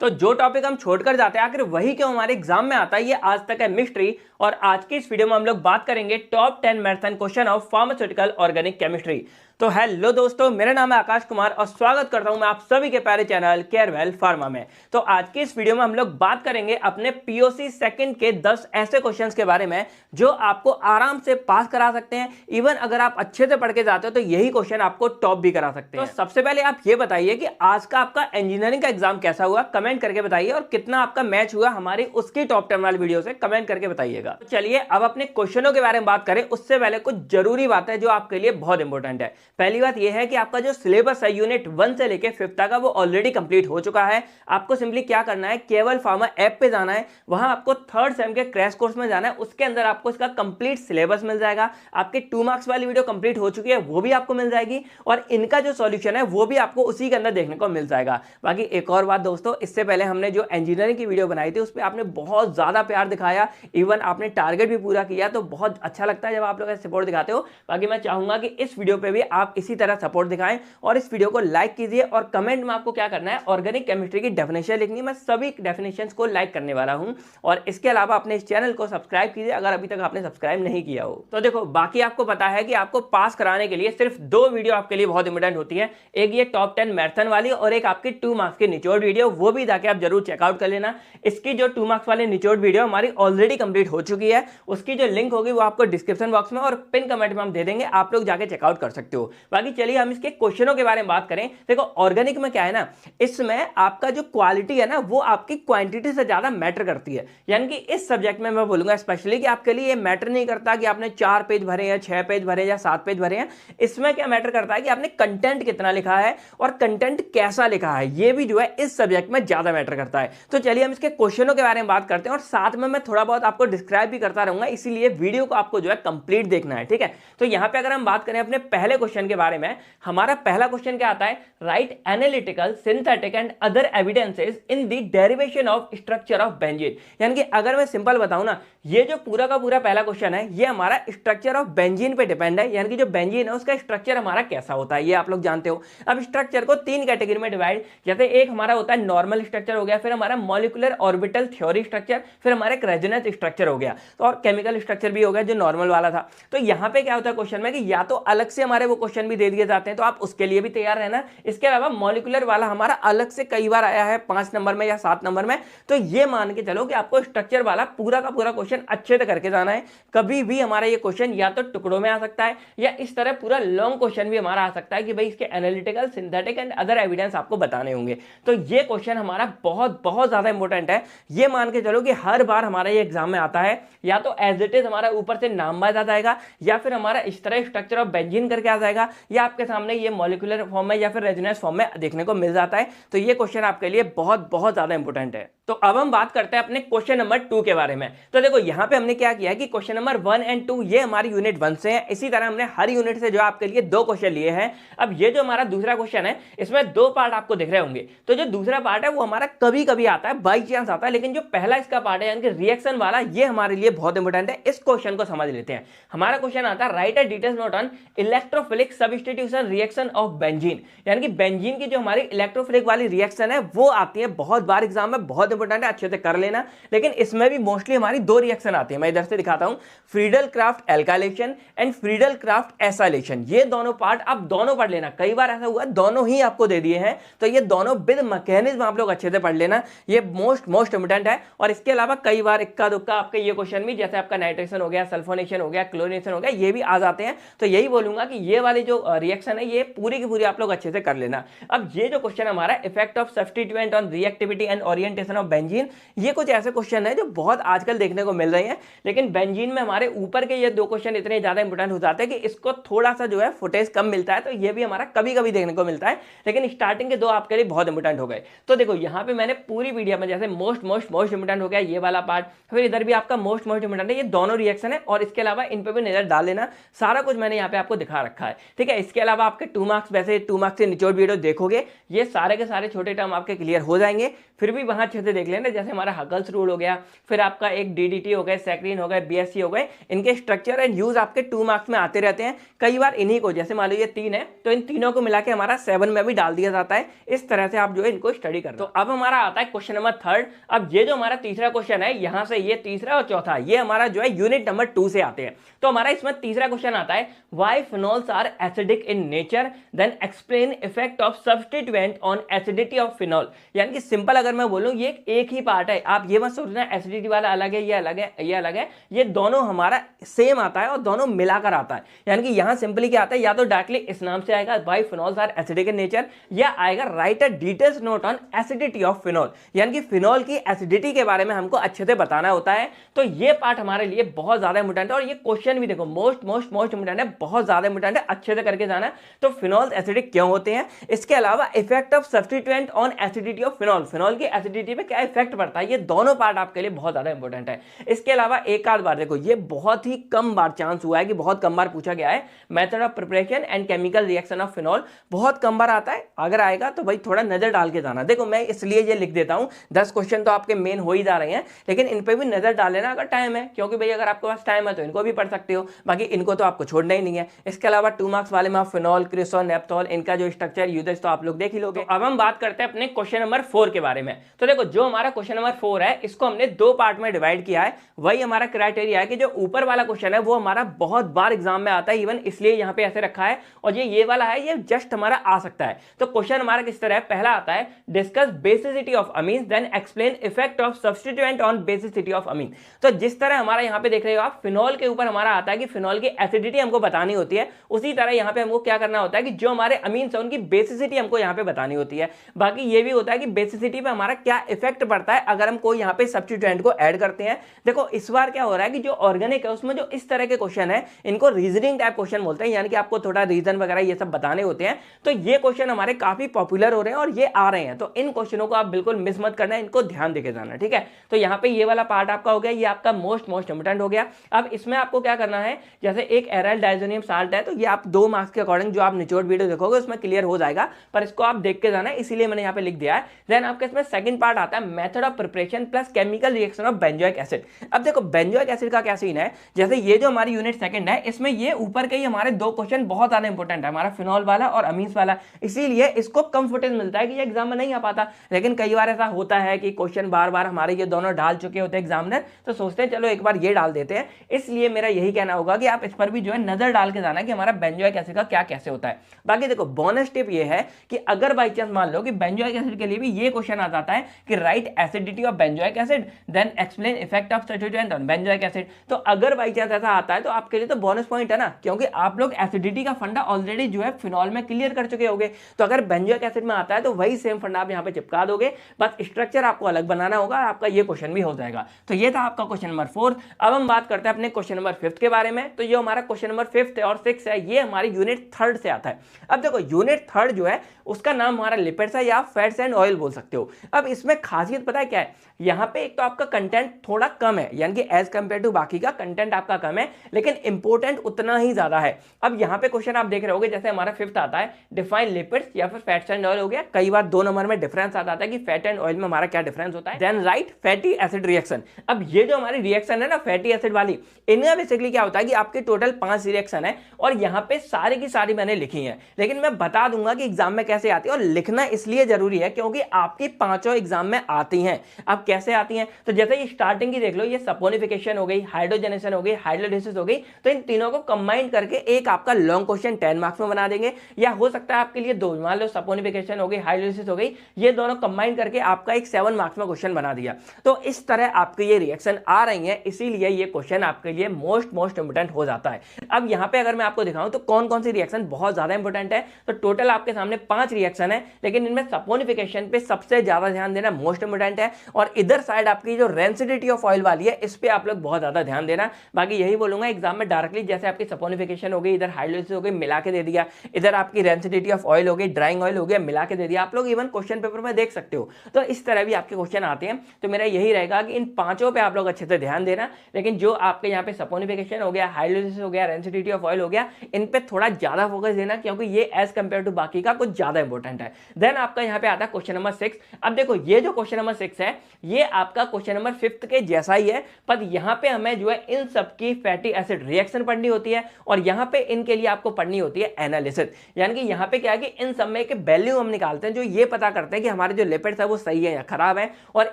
तो जो टॉपिक हम छोड़कर जाते हैं आखिर वही क्यों हमारे एग्जाम में आता है, ये आज तक है मिस्ट्री। और आज की इस वीडियो में हम लोग बात करेंगे top 10 marathon question of pharmaceutical organic chemistry. तो हेलो दोस्तों, मेरा नाम है आकाश कुमार और स्वागत करता हूं मैं आप सभी के प्यारे चैनल केयरवेल फार्मा में। तो आज की इस वीडियो में हम लोग बात करेंगे अपने पीओसी सेकंड के 10 ऐसे क्वेश्चंस के बारे में जो आपको आराम से पास करा सकते हैं। इवन अगर आप अच्छे से पढ़ के जाते हो तो यही क्वेश्चन आपको टॉप भी करा सकते हैं। तो सबसे पहले आप ये बताइए कि आज का आपका इंजीनियरिंग का एग्जाम कैसा हुआ, कमेंट करके बताइए, और कितना आपका मैच हुआ हमारी उसकी टॉप 10 वाली वीडियो से, कमेंट करके बताइएगा। तो चलिए अब अपने क्वेश्चनों के बारे में बात करें, उससे पहले कुछ जरूरी बात है जो आपके लिए बहुत इंपॉर्टेंट है। पहली बात यह है कि आपका जो सिलेबस है यूनिट 1 से लेकर 5th तक का वो ऑलरेडी कंप्लीट हो चुका है। आपको सिंपली क्या करना है, केवल फार्मा ऐप पे जाना है, वहां आपको 3rd सेम के क्रैश कोर्स में जाना है, उसके अंदर आपको इसका कंप्लीट सिलेबस मिल जाएगा। आपकी 2 मार्क्स वाली वीडियो कंप्लीट हो चुकी है, वो भी आपको मिल जाएगी, और इनका जो सॉल्यूशन है वो भी आपको उसी के अंदर देखने को मिल जाएगा। बाकी एक और बात दोस्तों, इससे पहले हमने जो इंजीनियरिंग की वीडियो बनाई थी उस पर आपने बहुत ज्यादा प्यार दिखाया, इवन आपने टारगेट भी पूरा किया, तो बहुत अच्छा लगता है जब आप लोग सपोर्ट दिखाते हो। बाकी मैं चाहूंगा कि इस वीडियो पे भी आप इसी तरह सपोर्ट दिखाएं और इस वीडियो को लाइक कीजिए। और कमेंट में आपको क्या करना है, ऑर्गेनिक केमिस्ट्री की डेफिनेशन लिखनी, मैं सभी डेफिनेशंस को लाइक करने वाला हूं। और इसके अलावा अपने इस चैनल को सब्सक्राइब कीजिए अगर अभी तक आपने सब्सक्राइब नहीं किया हो। तो देखो, बाकी आपको पता है कि आपको पास कराने के लिए सिर्फ 2 वीडियो आपके लिए बहुत इंपॉर्टेंट होती है, एक ये टॉप 10 मैराथन वाली और एक आपकी 2 मार्क्स की निचोड़ वीडियो, वो भी जाके आप जरूर चेकआउट कर लेना। इसकी जो 2 मार्क्स वाली निचोड़ वीडियो हमारी ऑलरेडी कंप्लीट हो चुकी है, उसकी जो लिंक होगी वो आपको डिस्क्रिप्शन बॉक्स में और पिन कमेंट में हम दे देंगे, आप लोग जाके चेकआउट कर सकते हो। बाकी चलिए हम इसके क्वेश्चनों के बारे में बात करें। देखो, ऑर्गेनिक में क्या है ना, इसमें आपका जो क्वालिटी है ना वो आपकी क्वांटिटी से ज्यादा मैटर करती है। यानी कि इस सब्जेक्ट में मैं बोलूंगा स्पेशली कि आपके लिए ये मैटर नहीं करता कि आपने 4 पेज भरे हैं, 6 पेज भरे या 7 पेज भरे हैं। इसमें क्या मैटर करता है कि आपने कंटेंट कितना लिखा है और कंटेंट कैसा लिखा है, ये भी जो है इस सब्जेक्ट में ज्यादा मैटर करता है। तो चलिए हम इसके क्वेश्चनों के बारे में बात करते हैं और साथ में मैं थोड़ा बहुत आपको डिस्क्राइब भी करता रहूंगा, इसीलिए वीडियो को आपको जो है कंप्लीट देखना है, ठीक है। तो यहां पे अगर हम बात करें अपने पहले क्वेश्चन के बारे में, हमारा पहला क्वेश्चन क्या आता है, right analytical synthetic and other evidences in the derivation of structure of benzene. यानी कि अगर मैं सिंपल बताऊं ना, ये जो पूरा का पूरा पहला क्वेश्चन है ये हमारा स्ट्रक्चर ऑफ बेंजीन पे डिपेंड है। यानी कि जो बेंजीन है उसका स्ट्रक्चर हमारा कैसा होता है ये आप लोग जानते हो। अब स्ट्रक्चर को 3 कैटेगरी में डिवाइड, जैसे एक हमारा होता है नॉर्मल स्ट्रक्चर हो गया, फिर हमारा मॉलिक्यूलर ऑर्बिटल थ्योरी स्ट्रक्चर, फिर हमारा एक रेजोनेंस स्ट्रक्चर हो गया, तो और केमिकल स्ट्रक्चर भी हो गया जो नॉर्मल वाला था। तो यहां पे क्या होता है क्वेश्चन में कि या तो अलग से हमारे वो क्वेश्चन भी दे दिए जाते हैं, तो आप उसके लिए भी तैयार रहना। इसके अलावा मॉलिक्यूलर वाला हमारा अलग से कई बार आया है 5 नंबर में या 7 नंबर में, तो ये मान के चलो कि आपको स्ट्रक्चर वाला पूरा का पूरा क्वेश्चन अच्छे से करके जाना है। कभी भी हमारा ये क्वेश्चन या तो टुकड़ों में आ सकता है या इस तरह पूरा लॉन्ग क्वेश्चन भी हमारा आ सकता है कि भाई इसके analytical synthetic and other evidence आपको बताने होंगे। तो ये क्वेश्चन हमारा बहुत बहुत ज्यादा इंपॉर्टेंट है। ये मान के चलो कि हर बार हमारा ये एग्जाम में आता है, या तो एज इट इज हमारा ऊपर से नाम बाज आ जाएगा, या फिर हमारा इस तरह स्ट्रक्चर ऑफ बेंजीन करके आ जाएगा, या आपके सामने ये मॉलिक्यूलर फॉर्म में या फिर रेजोनेंस फॉर्म में देखने को मिल जाता है। तो ये क्वेश्चन आपके लिए बहुत बहुत ज्यादा इंपॉर्टेंट है। तो अब हम बात करते हैं अपने क्वेश्चन नंबर 2 के बारे में। तो देखो यहां पे हमने क्या किया कि क्वेश्चन नंबर 1 और 2 ये हमारी यूनिट 1 से है, इसी तरह हमने हर यूनिट से जो आपके लिए 2 क्वेश्चन लिए हैं। अब ये जो हमारा दूसरा क्वेश्चन है इसमें 2 पार्ट आपको दिख रहे होंगे। तो जो दूसरा पार्ट है वो हमारा कभी कभी आता है, बाई चांस आता है, लेकिन जो पहला इसका पार्ट है यानी कि रिएक्शन वाला, ये हमारे लिए बहुत इंपॉर्टेंट है। इस क्वेश्चन को समझ लेते हैं। हमारा क्वेश्चन आता है, right a details note on electrophilic substitution reaction of benzene. यानी कि बेंजीन की जो हमारी इलेक्ट्रोफिलिक वाली रिएक्शन है वो आती है बहुत बार एग्जाम में, बहुत इंपॉर्टेंट है, अच्छे से कर लेना। लेकिन इसमें भी मोस्टली हमारी 2 रिएक्शन आती है, मैं इधर से दिखाता हूं, Friedel craft alkylation and Friedel Crafts acylation. ये दोनों पार्ट आप दोनों पढ़ लेना, कई बार ऐसा हुआ दोनों ही आपको दे दिए हैं, तो ये दोनों विद मैकेनिज्म आप लोग अच्छे से पढ़ लेना, ये मोस्ट इंपॉर्टेंट है। और इसके अलावा कई बार इक्का दुक्का आपके ये क्वेश्चन भी, जैसे आपका नाइट्रेशन हो गया, सल्फोनेशन हो गया, क्लोरीनेशन हो गया, ये भी आ जाते हैं। तो यही बोलूंगा कि ये वाली जो रिएक्शन है ये पूरी की पूरी आप लोग अच्छे से कर लेना। अब ये जो क्वेश्चन हमारा effect of substituent on reactivity and orientation of benzene, ये कुछ ऐसे क्वेश्चन है जो बहुत आजकल देखने को मिल रहे हैं। लेकिन बेंजीन में हमारे ऊपर के ये 2 क्वेश्चन इतने ज्यादा इंपॉर्टेंट हो जाते हैं कि इसको थोड़ा सा जो है फुटेज कम मिलता है, तो ये भी हमारा कभी कभी देखने को मिलता है। लेकिन स्टार्टिंग के 2 आपके लिए बहुत इंपॉर्टेंट हो गए। तो देखो यहाँ पे मैंने पूरी वीडियो में जैसे मोस्ट इंपॉर्टेंट हो गया ये वाला पार्ट, फिर इधर भी आपका मोस्ट इंपॉर्टेंट है, ये दोनों रिएक्शन है, और इसके अलावा इन पे भी नजर डाल लेना। सारा कुछ मैंने यहाँ पे आपको दिखा रखा है, ठीक है। इसके अलावा आपके 2 मार्क्स, वैसे 2 मार्क्स से निचोड़ वीडियो देखोगे, ये सारे के सारे छोटे टर्म आपके क्लियर हो जाएंगे, फिर भी वहां अच्छे से से देख लेना, जैसे हमारा हकल्स रूल हो गया, फिर आपका एक डीडीटी हो गए, सैक्रिन हो गए, बीएससी हो गए, इनके स्ट्रक्चर एंड यूज आपके 2 मार्क्स में आते रहते हैं। कई बार इन्हीं को, जैसे मान लो ये 3 है तो इन तीनों को मिला के हमारा 7 में भी डाल दिया जाता है। इस तरह से आप जो है इनको स्टडी कर। तो अब हमारा आता है क्वेश्चन नंबर 3। अब ये जो हमारा तीसरा क्वेश्चन है, यहां से ये तीसरा और चौथा ये हमारा जो है यूनिट नंबर 2 से आते हैं। तो हमारा इसमें तीसरा क्वेश्चन आता है, why phenols are acidic in nature, then explain effect of substituent on acidity of phenol. यानी कि सिंपल अगर मैं बोलूं, ये एक ही पार्ट है, आप ये मत सोचना एसिडिटी वाला अलग है, ये अलग है, ये अलग है, ये दोनों हमारा सेम आता है और दोनों मिलाकर आता है। यानी कि यहां सिंपली क्या आता है, या तो डायरेक्टली इस नाम से आएगा why phenols are acidic in nature, या आएगा write a details note on acidity of phenol. यानी कि फिनोल की एसिडिटी के बारे में हमको अच्छे से बताना होता है। तो ये पार्ट हमारे लिए बहुत ज्यादा इंपॉर्टेंट है और ये क्वेश्चन भी देखो मोस्ट इंपॉर्टेंट है, बहुत ज्यादा इंपॉर्टेंट है, अच्छे से करके जाना है। तो फिनोल्स एसिडिक क्यों होते हैं, इसके अलावा effect of substituent on acidity of phenol, phenol की एसिडिटी पे क्या इफेक्ट पड़ता है, ये दोनों पार्ट आपके लिए बहुत ज्यादा इंपॉर्टेंट है। इसके अलावा एक आध बार देखो, ये बहुत ही कम बार चांस हुआ है कि बहुत कम बार पूछा गया है, method of preparation and chemical reaction of phenol बहुत कम बार आता है। अगर आएगा तो भाई थोड़ा नजर डाल के जाना। देखो मैं इसलिए ये लिख देता हूं, 10 क्वेश्चन तो आपके मेन हो ही जा रहे हैं, लेकिन इन पे भी नजर डाल लेना अगर टाइम है, क्योंकि भाई अगर आपके पास टाइम है तो इनको भी पढ़ सकते हो, बाकी इनको तो आपको छोड़ना ही नहीं है। इसके अलावा 2 मार्क्स वाले में आप फिनोल, क्रिसोल, नेप्थोल, इनका जो स्ट्रक्चर यूजेस तो आप लोग देख ही लोगे। तो अब हम बात करते हैं अपने क्वेश्चन नंबर 4 के बारे में। तो देखो जो हमारा क्वेश्चन नंबर 4 है, इसको हमने 2 पार्ट में डिवाइड किया है। वही हमारा क्राइटेरिया है कि जो ऊपर वाला क्वेश्चन है वो हमारा बहुत बार एग्जाम में आता है, इवन इसलिए यहां पे ऐसे रखा है, और ये वाला है, ये जस्ट हमारा आ सकता है। तो क्वेश्चन हमारा किस तरह है, पहला आता है discuss basicity of amines, then explain effect of substituent on basicity of amine. तो जिस तरह हमारा यहां पे देख रहे हो आप, फिनोल के ऊपर हमारा आता है कि फिनोल की एसिडिटी हमको बतानी होती है, उसी तरह यहां पे हमको क्या करना होता है कि जो हमारे अमीन्स है उनकी बेसिसिटी हमको यहां पे बतानी होती है। बाकी ये भी होता है कि बेसिसिटी पे हमारा क्या इफेक्ट पड़ता है अगर हम कोई यहां पे सब्स्टिट्यूएंट को ऐड करते हैं। देखो इस बार क्या हो रहा है कि जो ऑर्गेनिक है उसमें जो इस तरह के क्वेश्चन है, इनको रीजनिंग टाइप क्वेश्चन बोलते हैं, यानी कि आपको थोड़ा रीजन वगैरह ये सब बताने होते हैं। तो ये क्वेश्चन हमारे काफी पॉपुलर हो रहे हैं और ये आ रहे हैं, तो इन क्वेश्चनों को आप बिल्कुल मिस मत करना, इनको ध्यान देके जाना, ठीक है। तो यहाँ पे ये वाला पार्ट आपका हो गया, ये आपका मोस्ट इंपोर्टेंट हो गया। अब इसमें आपको क्या करना है, जैसे एक एराइल डाइजोनियम साल्ट है, तो ये आप 2 मार्क्स के अकॉर्डिंग जो आप निचोड़ वीडियो देखोगे उसमें क्लियर हो जाएगा, पर इसको आप देख के जाना है, इसीलिए मैंने यहाँ पे लिख दिया है। देन आपके इसमें सेकंड पार्ट आता है method of preparation plus chemical reaction of benzoic acid. अब देखो बेंजोइक एसिड का क्या सीन है, जैसे ये जो हमारी यूनिट सेकंड है, इसमें ये ऊपर के ही हमारे 2 क्वेश्चन बहुत ज्यादा इंपॉर्टेंट है, हमारा फिनोल वाला और अमीन्स वाला, इसीलिए इसको कंफर्टेबल मिलता है कि ये एग्जाम में नहीं आ पाता। लेकिन कई बार ऐसा होता है कि क्वेश्चन बार बार हमारे ये दोनों डाल चुके होते हैं एग्जामिनर, तो सोचते हैं चलो एक बार ये डाल देते हैं। इसलिए मेरा यही कहना होगा कि आप इस पर भी जो है नजर डाल के जाना कि हमारा बेंजोइक एसिड का क्या कैसे होता है। बाकी देखो बोनस टिप ये है कि अगर बाई चांस मान लो कि बेंजोइक एसिड के लिए भी ये क्वेश्चन आ जाता है कि write acidity of benzoic acid, then explain effect of substituent on benzoic acid, तो अगर बाई चांस ऐसा आता है तो आपके लिए तो बोनस पॉइंट है ना, क्योंकि आप लोग एसिडिटी का फंडा ऑलरेडी जो है फिनोल में क्लियर कर चुके होंगे। तो अगर बेंजोइक एसिड में आता है तो वही सेम फंडा आप यहाँ पे चिपका दोगे, बस स्ट्रक्चर आपको अलग बनाना होगा, आपका ये क्वेश्चन भी हो जाएगा। तो ये था आपका क्वेश्चन नंबर 4। अब हम बात करते हैं अपने क्वेश्चन नंबर 5 के बारे में। तो ये हमारा क्वेश्चन नंबर 5 और 6 है, ये हमारी यूनिट 3 से आता है। अब देखो यूनिट 3 जो है उसका नाम हमारा लिपिड्स है, या फैट्स एंड ऑयल बोल सकते हो। अब इसमें खासियत पता है क्या है, यहाँ पे एक तो आपका कंटेंट थोड़ा कम है, यानी कि एज कंपेयर टू बाकी का कंटेंट आपका कम है, लेकिन इंपॉर्टेंट उतना ही ज्यादा है। अब यहाँ पे क्वेश्चन आप देख रहे होगे, जैसे हमारा 5th आता है डिफाइन लिपिड्स या फिर फैट्स एंड ऑयल हो गया। कई बार 2 नंबर में डिफरेंस आता है कि फैट एंड ऑयल में हमारा क्या डिफरेंस होता है। Then write fatty acid reaction. अब ये जो हमारी रिएक्शन है ना फैटी एसिड वाली, इनमें बेसिकली क्या होता है कि आपके टोटल 5 रिएक्शन है, और यहाँ पे सारी की सारी मैंने लिखी है, लेकिन मैं बता दूंगा कि एग्जाम में कैसे आती है। और लिखना इसलिए जरूरी है क्योंकि आपकी 5 एग्जाम में आती हैं। अब कैसे आती हैं, तो जैसे ये स्टार्टिंग की देख लो, ये सपोनिफिकेशन हो गई, हाइड्रोजनेशन हो गई, हाइड्रोलिसिस हो गई, तो इन तीनों को कंबाइन करके एक आपका लॉन्ग क्वेश्चन 10 मार्क्स में बना देंगे। या हो सकता है आपके लिए 2, मान लो सपोनिफिकेशन हो गई, हाइड्रोलिसिस हो गई, ये दोनों कंबाइन करके आपका एक 7 मार्क्स में क्वेश्चन बना दिया। तो इस तरह आपके ये रिएक्शन आ रही है, इसीलिए ये क्वेश्चन आपके लिए मोस्ट इंपोर्टेंट हो जाता है। अब यहाँ पे अगर मैं आपको दिखाऊं तो कौन कौन सी रिएक्शन बहुत ज्यादा इंपोर्टेंट है, तो टोटल आपके सामने 5 रिएक्शन है, लेकिन इनमें सपोनिफिकेशन पे सबसे ज्यादा ध्यान देना मोस्ट इंपोर्टेंट है। और इधर साइड आपकी जो रेंसिडिटी ऑफ ऑयल वाली है, इस पे आप लोग बहुत ज्यादा ध्यान देना। बाकी यही बोलूंगा एग्जाम में डायरेक्टली जैसे आपकी सपोनिफिकेशन हो गई, इधर हाइड्रोलिसिस हो गई, मिला के दे दिया, इधर आपकी रेंसिडिटी ऑफ ऑयल हो गई, ड्राइंग ऑयल हो गया, मिला के दे दिया, आप लोग इवन क्वेश्चन पेपर में देख सकते हो। तो इस तरह भी आपके क्वेश्चन आते हैं। तो मेरा यही रहेगा कि इन 5 पे आप लोग अच्छे से ध्यान देना, लेकिन जो आपके यहाँ पे सपोनिफिकेशन हो गया, हाइड्रोलिसिस हो गया, रेंसिडिटी ऑफ ऑयल हो गया, इन पे थोड़ा ज्यादा फोकस देना, क्योंकि ये एज कंपेयर टू बाकी का कुछ ज्यादा इंपॉर्टेंट है। देन आपका यहाँ पे आता है क्वेश्चन नंबर 6। अब देखो ये जो क्वेश्चन नंबर 6 है ये आपका क्वेश्चन नंबर 5 के जैसा ही है, पर यहां पे हमें जो है इन सब की फैटी एसिड रिएक्शन पढ़नी होती है और यहां पे इनके लिए आपको पढ़नी होती है एनालिसिस। यानी कि यहां पे क्या है कि इन सब में एक वैल्यू हम निकालते हैं जो ये पता करते हैं कि हमारे जो लिपिड्स है वो सही है या खराब है, और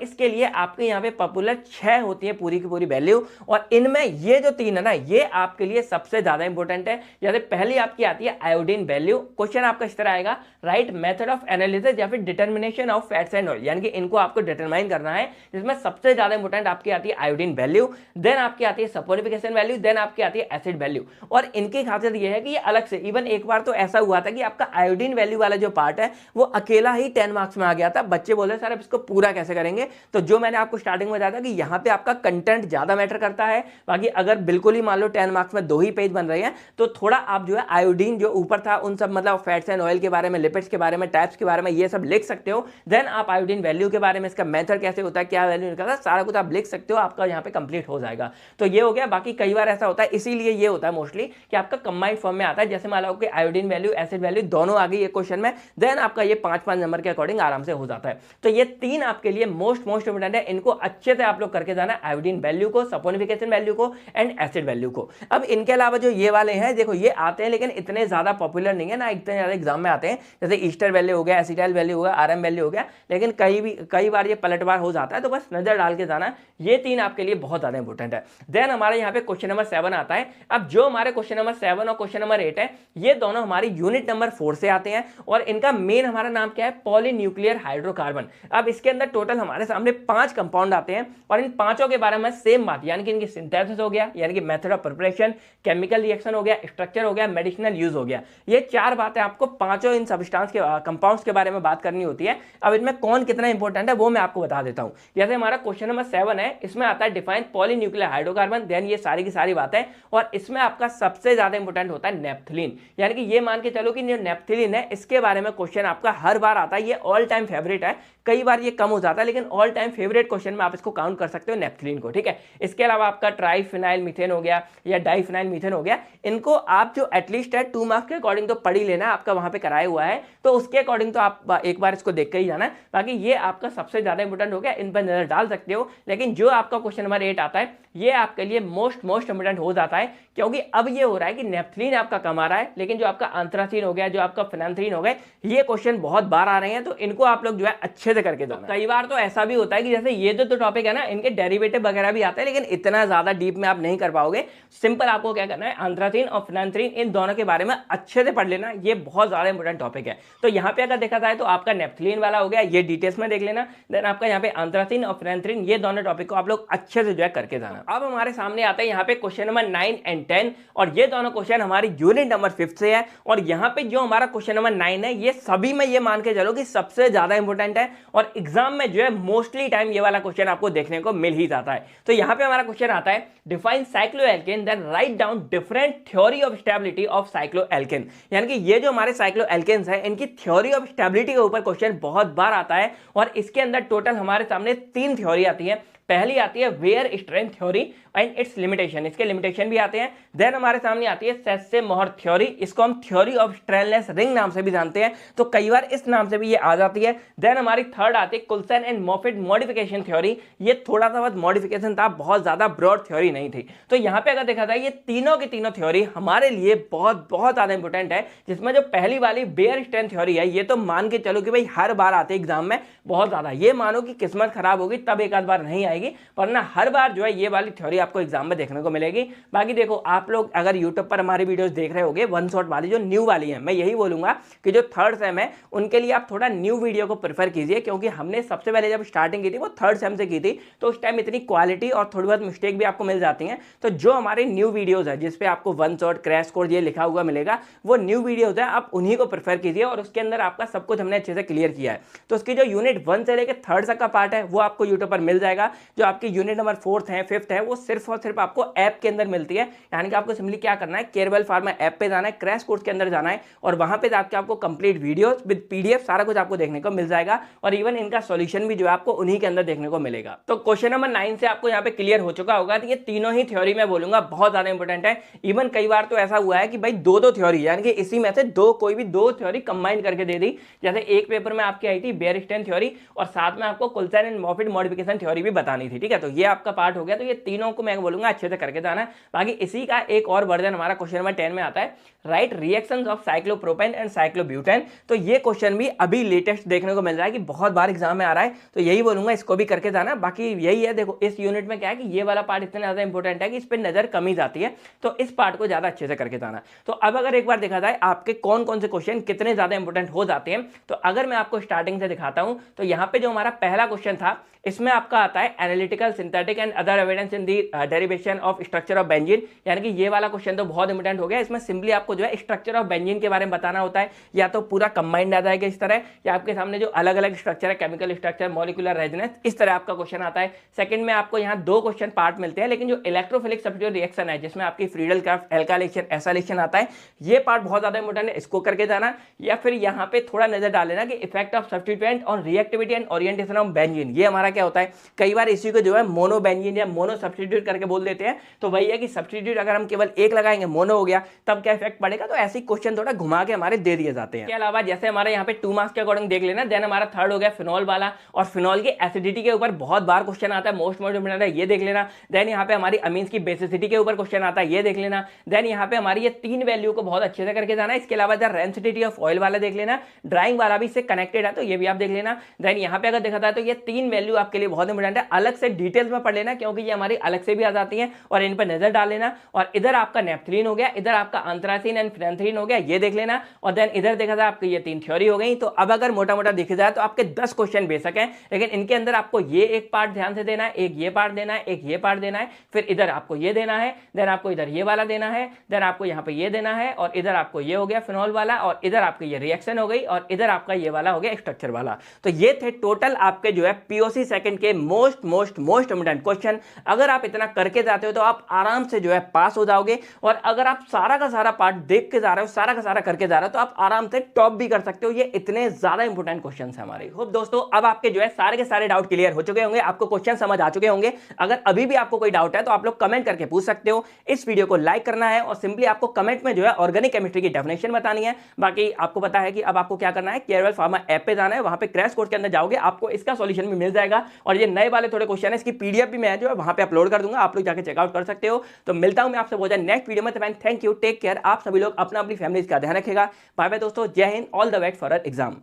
इसके लिए आपके यहाँ पे पॉपुलर 6 होती है पूरी की पूरी वैल्यू, और इनमें ये जो 3 है ना ये आपके लिए सबसे ज्यादा इंपॉर्टेंट है। जैसे पहली आपकी आती है आयोडीन वैल्यू, क्वेश्चन आपका इस तरह आएगा राइट मेथड ऑफ एनालिसिस या फिर determination of fats and oil, यानी कि इनको आपको डिटरमाइन करना है, जिसमें सबसे ज्यादा इंपॉर्टेंट आपकी आती है आयोडीन वैल्यू, देन आपकी आती है सपोनिफिकेशन वैल्यू, देन आपकी आती है एसिड वैल्यू। और इनकी खासियत यह है कि ये अलग से, इवन एक बार तो ऐसा हुआ था कि आपका आयोडीन वैल्यू वाला जो पार्ट है वो अकेला ही 10 मार्क्स में आ गया था। बच्चे बोले सर अब इसको पूरा कैसे करेंगे, तो जो मैंने आपको स्टार्टिंग में बताया था कि यहाँ पे आपका कंटेंट ज्यादा मैटर करता है, बाकी अगर बिल्कुल ही मान लो 10 मार्क्स में 2 ही पेज बन रहे हैं तो थोड़ा आप जो है आयोडीन जो ऊपर था उन सब मतलब फैट्स एंड ऑयल के बारे में, लिपिड्स के बारे में, टाइप्स के बारे में ये सब लिख सकते हो। देन आप आयोडीन वैल्यू के बारे में, इसका मेथड कैसे होता है, क्या वैल्यू निकलता है, सारा कुछ आप लिख सकते हो, आपका यहाँ पे कंप्लीट हो जाएगा। तो ये हो गया। बाकी कई बार ऐसा होता है, इसीलिए ये होता है मोस्टली कि आपका कंबाइंड फॉर्म में आता है, जैसे मान लो कि आयोडीन वैल्यू एसिड वैल्यू दोनों आ गई एक क्वेश्चन में, देन आपका ये 5-5 नंबर के अकॉर्डिंग आराम से हो जाता है। तो ये 3 आपके लिए मोस्ट इंपोर्टेंट है, इनको अच्छे से आप लोग करके जाना, आयोडीन वैल्यू को, सपोनिफिकेशन वैल्यू को एंड एसिड वैल्यू को। अब इनके अलावा जो ये वाले हैं देखो ये आते हैं लेकिन इतने ज्यादा पॉपुलर नहीं है ना, इतने ज्यादा एग्जाम में आते हैं, जैसे ईस्टर वैल्यू हो गया, एसिटाइल वैल्यू हो गया, आरएम वैल्यू हो गया, लेकिन कई बार ये पलटवार हो जाता है, तो बस नजर डाल के जाना। ये 3 आपके लिए बहुत ज्यादा इंपॉर्टेंट है। देन हमारे यहाँ पे क्वेश्चन नंबर 7 आता है। अब जो हमारे क्वेश्चन नंबर 7 और क्वेश्चन नंबर 8 है ये दोनों हमारी यूनिट नंबर 4 से आते हैं, और इनका मेन हमारा नाम क्या है, पॉलीन्यूक्लियर हाइड्रोकार्बन। अब इसके अंदर टोटल हमारे सामने 5 कंपाउंड आते हैं, और इन पांचों के बारे में सेम बात, यानी कि इनकी सिंथेसिस हो गया, यानी कि method of preparation, chemical reaction हो गया, स्ट्रक्चर हो गया, मेडिसिनल यूज हो गया। ये 4 बातें आपको पांचों इन सब्सटेंस के कंपाउंड्स के बारे में बात करनी होती है। अब इनमें कौन कितना इंपॉर्टेंट है वो मैं आपको बता देता हूं। जैसे हमारा क्वेश्चन नंबर 7 है, इसमें आता है डिफाइन पॉलीन्यूक्लियर हाइड्रोकार्बन, देन ये सारी की सारी बातें, और इसमें आपका सबसे ज्यादा इंपॉर्टेंट होता है नेप्थलीन। यानी कि ये मान के चलो कि जो नेप्थलीन है इसके बारे में क्वेश्चन आपका हर बार आता है, ये ऑल टाइम फेवरेट है। कई बार ये कम हो जाता है लेकिन ऑल टाइम फेवरेट क्वेश्चन में आप इसको काउंट कर सकते हो नेप्थलीन को, ठीक है। इसके अलावा आपका ट्राइफिनाइल मीथेन हो गया या डाइफिनाइल मीथेन हो गया, इनको आप जो एटलीस्ट है 2 मार्क्स के अकॉर्डिंग तो पढ़ ही लेना, आपका वहां पे कराया हुआ है, तो उसके अकॉर्डिंग तो आप एक बार इसको देख के ही जाना है। बाकी ये आपका सबसे ज्यादा इंपॉर्टेंट हो गया, इन पर नजर डाल सकते हो। लेकिन जो आपका क्वेश्चन नंबर 8 आता है ये आपके लिए मोस्ट इंपॉर्टेंट हो जाता है, क्योंकि अब ये हो रहा है कि नेप्थलीन आपका कम आ रहा है, लेकिन जो आपका एंथ्रासीन हो गया, जो आपका फिनांथ्रीन हो गए, ये क्वेश्चन बहुत बार आ रहे हैं, तो इनको आप लोग जो है अच्छे से करके जाना। कई बार तो ऐसा भी होता है कि जैसे ये जो टॉपिक है ना, इनके डेरिवेटिव वगैरह भी आते हैं, लेकिन इतना ज्यादा डीप में आप नहीं कर पाओगे। सिंपल आपको क्या करना है, एंथ्रासीन और फिनांथ्रीन इन दोनों के बारे में अच्छे से पढ़ लेना, ये बहुत ज्यादा इंपॉर्टेंट टॉपिक है। तो यहाँ पे अगर देखा जाए तो आपका नेप्थलीन वाला हो गया, ये डिटेल्स में देख लेना, देन आपका यहाँ पे एंथ्रासीन और फिनांथ्रीन, ये दोनों टॉपिक को आप लोग अच्छे से जो है करके जाना। अब हमारे सामने आता है यहाँ पे क्वेश्चन नंबर 9 एंड 10, और ये दोनों क्वेश्चन हमारी यूनिट नंबर 5 से है। और यहाँ पे जो हमारा क्वेश्चन नंबर 9 है ये सभी में ये मान के चलो कि सबसे ज्यादा इंपॉर्टेंट है, और एग्जाम में जो है मोस्टली टाइम ये वाला क्वेश्चन आपको देखने को मिल ही जाता है। तो यहाँ पे हमारा क्वेश्चन आता है define cycloalkane then write down different theory of stability of cycloalkane. यानी कि ये जो हमारे साइक्लोएल्केन्स है इनकी थ्योरी ऑफ स्टेबिलिटी के ऊपर क्वेश्चन बहुत बार आता है, और इसके अंदर टोटल हमारे सामने 3 थ्योरी आती है। पहली आती है Baeyer strain theory and its limitation, इसके लिमिटेशन भी आते हैं। देन हमारे सामने आती है सेस्से-मोहर थ्योरी, इसको हम थ्योरी ऑफ स्ट्रेनलेस रिंग नाम से भी जानते हैं, तो कई बार इस नाम से भी ये आ जाती है। देन हमारी थर्ड आती है कुल्सन एंड मोफिट मॉडिफिकेशन थ्योरी, ये थोड़ा सा बहुत मॉडिफिकेशन था, बहुत ज्यादा ब्रॉड थ्योरी नहीं थी। तो यहाँ पे अगर देखा जाए ये तीनों की तीनों थ्योरी हमारे लिए बहुत ज्यादा इंपॉर्टेंट है, जिसमें जो पहली वाली बेयर स्ट्रेंथ थ्योरी है ये तो मान के चलो कि भाई हर बार आते एग्जाम में बहुत ज्यादा, ये मानो कि किस्मत खराब होगी तब एक आध बार नहीं आएगी, वरना हर बार जो है ये वाली थ्योरी आपको एग्जाम में देखने को मिलेगी। बाकी देखो आप लोग अगर यूट्यूब पर हमारी वीडियोस देख रहे होगे वन शॉट वाली जो न्यू वाली है, मैं यही बोलूंगा कि जो थर्ड सेम है उनके लिए आप थोड़ा न्यू वीडियो को प्रेफर कीजिए, क्योंकि हमने सबसे पहले जब स्टार्टिंग की थी वो थर्ड सेम से की थी, तो उस टाइम इतनी क्वालिटी और थोड़ी बहुत मिस्टेक भी आपको मिल जाती हैं। तो जो हमारे न्यू वीडियोज है जिसपे आपको वन शॉट क्रैश कोर्स ये लिखा हुआ मिलेगा, वो न्यू वीडियोज है, आप उन्हीं को प्रेफर कीजिए, और उसके अंदर आपका सब कुछ हमने अच्छे से क्लियर किया है। तो उसकी जो यूनिट 1 से लेकर 3rd तक का पार्ट है वो आपको यूट्यूब पर मिल जाएगा। जो आपकी यूनिट नंबर 4th है 5th है वो सिर्फ और सिर्फ आपको ऐप के अंदर मिलती है। यानी कि आपको सिंपली क्या करना है, केयरवेल फार्मा ऐप पे जाना है, क्रैश कोर्स के अंदर जाना है और वहां पे जाके आपको कंप्लीट वीडियोस विद पीडीएफ सारा कुछ आपको देखने को मिल जाएगा और इवन इनका सॉल्यूशन भी जो है आपको उन्हीं के अंदर देखने को मिलेगा। तो क्वेश्चन नंबर 9 से आपको यहाँ पे क्लियर हो चुका होगा। तो ये तीनों ही थ्योरी मैं बोलूंगा बहुत ज्यादा इंपॉर्टेंट है। इवन कई बार तो ऐसा हुआ है कि भाई दो थ्योरी, यानी कि इसी में से कोई भी दो थ्योरी कंबाइन करके दे दी। जैसे एक पेपर में आपकी आई थी बेयरस्टेन थ्योरी और साथ में आपको कुलसन एंड मॉफिट मॉडिफिकेशन थ्योरी भी बतानी थी, ठीक है। तो ये आपका पार्ट हो गया। तो ये तीनों को मैं बोलूंगा अच्छे से करके जाना है। बाकी इसी का एक और वर्जन हमारा क्वेश्चन नंबर 10 में आता है, right reactions of cyclopropane and cyclobutane. तो ये क्वेश्चन भी अभी लेटेस्ट देखने को मिल रहा है कि बहुत बार एग्जाम में आ रहा है। तो यही बोलूंगा इसको भी करके जाना। बाकी यही है, देखो इस यूनिट में क्या है कि ये वाला पार्ट इतना ज्यादा इंपॉर्टेंट है कि इस पर नजर कम ही जाती है। तो इस पार्ट को ज्यादा अच्छे से करके जाना। तो अब अगर एक बार देखा जाए आपके कौन कौन से क्वेश्चन कितने ज्यादा इंपॉर्टेंट हो जाते हैं, तो अगर मैं आपको स्टार्टिंग से दिखाता हूं तो यहां पे जो हमारा पहला क्वेश्चन था इसमें आपका आता है analytical synthetic and other evidence in the derivation of structure of benzene. यानी कि ये वाला क्वेश्चन तो बहुत इंपॉर्टेंट हो गया। इसमें सिंपली आपको जो है स्ट्रक्चर ऑफ बेंजीन के बारे में बताना होता है, या तो पूरा कंबाइंड आ जाएगा इस तरह, या आपके सामने जो अलग अलग स्ट्रक्चर है, केमिकल स्ट्रक्चर, मॉलिक्यूलर रेजोनेंस, इस तरह आपका क्वेश्चन आता है। सेकंड में आपको यहाँ दो क्वेश्चन पार्ट मिलते हैं, लेकिन जो इलेक्ट्रोफिलिक सब्स्टिट्यूट रिएक्शन है जिसमें आपकी फ्रीडल क्राफ्ट एल्काइलेशन एसाइलेशन आता है, ये पार्ट बहुत ज्यादा इंपॉर्टेंट है, इसको करके जाना। या फिर यहाँ पे थोड़ा नजर डाल लेना कि effect of substituent on reactivity and orientation of benzene, ये हमारा क्या होता है। कई बार इसी को जो है मोनो बेंजीन या मोनो सब्स्टिट्यूट करके बोल देते हैं। तो वही है कि सब्स्टिट्यूट अगर हम केवल एक लगाएंगे मोनो हो गया, तब क्या इफेक्ट पड़ेगा। तो ऐसे क्वेश्चन थोड़ा घुमा के हमारे दे दिए जाते हैं। इसके अलावा जैसे हमारे यहाँ पे 2 मार्क्स के अकॉर्डिंग देख लेना। देन हमारा थर्ड हो गया फिनॉल वाला, और फिनॉल की एसिडिटी के ऊपर बहुत बार क्वेश्चन आता है, मोस्ट इंपोर्टेंट है, ये देख लेना। देन यहाँ पे हमारी अमीन्स की बेसिसिटी के ऊपर क्वेश्चन आता है, ये देख लेना। देन यहाँ पे हमारी ये 3 वैल्यू को बहुत अच्छे से करके जाना है। इसके अलावा द रेंसिटिविटी ऑफ ऑयल वाला देख लेना, ड्राइंग वाला भी इससे कनेक्टेड है, तो ये भी आप देख लेना। देन यहाँ पे अगर देखा जाए तो ये 3 वैल्यू आपके लिए बहुत इंपॉर्टेंट है, अलग से डिटेल्स में पढ़ लेना क्योंकि ये हमारी अलग से भी आ जाती हैं और इन पर नजर डाल लेना। और इधर आपका नेफ्थलीन हो गया, इधर आपका एंथ्रासीन एंड फिनेंथ्रीन हो गया, ये देख लेना। और देन इधर देखा जाए आपकी ये 3 थ्योरी हो गई। तो अब अगर मोटा मोटा देखा जाए तो आपके 10 क्वेश्चन बेसिक हैं, लेकिन इनके अंदर आपको ये एक पार्ट ध्यान से देना है, एक ये पार्ट देना है, एक ये पार्ट देना है, फिर इधर आपको ये देना है, देन आपको इधर ये वाला देना है, देन आपको यहाँ पे ये देना है, और इधर आपको ये हो गया फिनॉल वाला, और इधर आपकी ये रिएक्शन हो गई, और इधर आपका ये वाला हो गया स्ट्रक्चर वाला। तो ये थे टोटल आपके जो है पीओसी सेकंड के मोस्ट इंपोर्टेंट क्वेश्चन। अगर आप इतना करके जाते हो तो आप आराम से जो है पास हो जाओगे। और अगर आप सारा का सारा पार्ट देख के जा रहे हो, सारा का सारा करके जा रहे हो, तो आप आराम से टॉप भी कर सकते हो। ये इतने ज्यादा इंपॉर्टेंट क्वेश्चन है हमारे। होप दोस्तों अब आपके जो है सारे के सारे डाउट क्लियर हो चुके होंगे, आपको क्वेश्चन समझ आ चुके होंगे। अगर अभी भी आपको कोई डाउट है तो आप लोग कमेंट करके पूछ सकते हो। इस वीडियो को लाइक करना है और सिंपली आपको कमेंट में जो है ऑर्गेनिक केमिस्ट्री की डेफिनेशन बतानी है। बाकी आपको पता है कि अब आपको क्या करना है, केयरवेल फार्मा ऐप पे जाना है, वहां पे क्रैश कोर्स के अंदर जाओगे, आपको इसका सॉल्यूशन भी मिल जाएगा। और ये नए वाले थोड़े क्वेश्चन है, इसकी पीडीएफ भी मैं जो है वहां पे अपलोड कर दूंगा, आप लोग जाके चेकआउट कर सकते हो। तो मिलता हूं मैं आपसे बहुत नेक्स्ट वीडियो में। Thank you, take care. आप सभी लोग अपना अपनी फैमिली का ध्यान रखेगा। बाय बाय दोस्तों, जय Hind, all the best for exam.